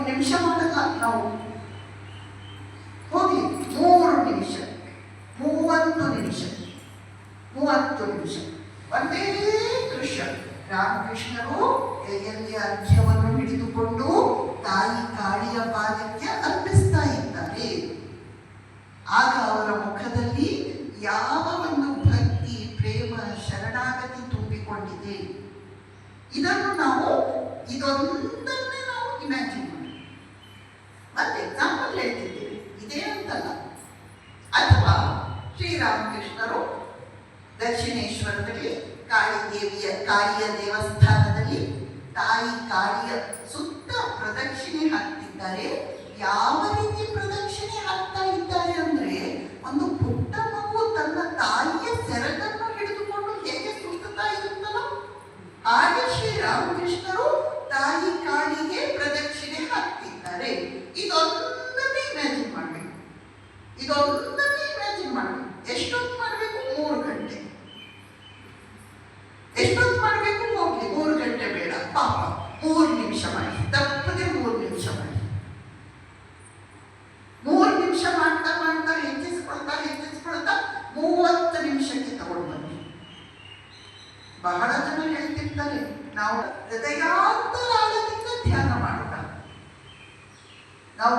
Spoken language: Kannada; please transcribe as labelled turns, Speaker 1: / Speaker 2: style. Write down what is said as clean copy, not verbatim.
Speaker 1: ನಿಮಿಷ ಮಾಡಲ್ಲ ನಾವು. ಹೋಗಿ 3 ನಿಮಿಷ, 30 ನಿಮಿಷ, 30 ನಿಮಿಷ ಒಂದೇ ದೃಶ್ಯ. ರಾಮಕೃಷ್ಣರು ಕೈಯಲ್ಲಿ ಅರ್ಘ್ಯವನ್ನು ಹಿಡಿದುಕೊಂಡು ತಾಯಿ ಕಾಳಿಯ ಪಾದಕ್ಕೆ ಅರ್ಪಿಸ್ತಾ ಇದ್ದಾರೆ. ಆಗ ಅವರ ಮುಖದಲ್ಲಿ ಯಾವ ಒಂದು ಭಕ್ತಿ, ಪ್ರೇಮ, ಶರಣಾಗತಿ ತುಂಬಿಕೊಂಡಿದೆ. ಇದನ್ನು ನಾವು ಇದೊಂದನ್ನೇ ನಾವು ಇಮ್ಯಾಜಿನ್ ಮಾಡಿ ಮತ್ತೆ ಎಕ್ಸಾಂಪಲ್ ಹೇಳ್ತಿದ್ದೇವೆ, ಇದೇ ಅಂತಲ್ಲ. ಅಥವಾ ಶ್ರೀರಾಮಕೃಷ್ಣರು ದಕ್ಷಿಣೇಶ್ವರದಲ್ಲಿ ಕಾಳಿಯ ದೇವಸ್ಥಾನದಲ್ಲಿ ತಾಯಿ ಕಾಳಿಯ ಸುತ್ತ ಪ್ರದಕ್ಷಿಣೆ ಹಾಕ್ತಿದ್ದಾರೆ. ಯಾವ ರೀತಿ ಪ್ರದಕ್ಷಿಣೆ ಹಾಕ್ತಾ ಇದ್ದಾರೆ ಅಂದ್ರೆ, ಒಂದು ಪುಟ್ಟ ಮಗು ತನ್ನ ತಾಯಿಯ ಸೆರಗನ್ನು ಹಿಡಿದುಕೊಂಡು ಹೇಗೆ ಸುತ್ತಾ ಇರುತ್ತಲ್ಲ ಹಾಗೆ ಶ್ರೀರಾಮಕೃಷ್ಣರು ತಾಯಿ ಕಾಳಿಗೆ ಪ್ರದಕ್ಷಿಣೆ ಹಾಕ್ತಿದ್ದಾರೆ. ಇದೊಂದನ್ನೇ ಇಮ್ಯಾಜಿನ್ ಮಾಡಬೇಕು, ಇದೊಂದನ್ನೇ ಇಮ್ಯಾಜಿನ್ ಮಾಡಬೇಕು. ಎಷ್ಟೊತ್ತು ಮಾಡಬೇಕು? 3 ಗಂಟೆ. ಎಷ್ಟೊತ್ತು ಮಾಡಬೇಕು? ಹೋಗ್ಲಿ 3 ಗಂಟೆ ಬೇಡ, ಪಾಪ 3 ನಿಮಿಷ ಮಾಡಿ, ತಪ್ಪದೆ 3 ನಿಮಿಷ ಮಾಡಿ. 3 ನಿಮಿಷ ಮಾಡ್ತಾ ಮಾಡ್ತಾ ಹೆಚ್ಚಿಸ್ಕೊಳ್ತಾ 30 ನಿಮಿಷಕ್ಕೆ ತಗೊಂಡು ಬನ್ನಿ. ಬಹಳ ಜನ ಹೇಳ್ತಿರ್ತಾರೆ, ನಾವು ಹೃದಯಾಂತರಾಳದಿಂದ ಧ್ಯಾನ ಮಾಡೋಣ, ನಾವು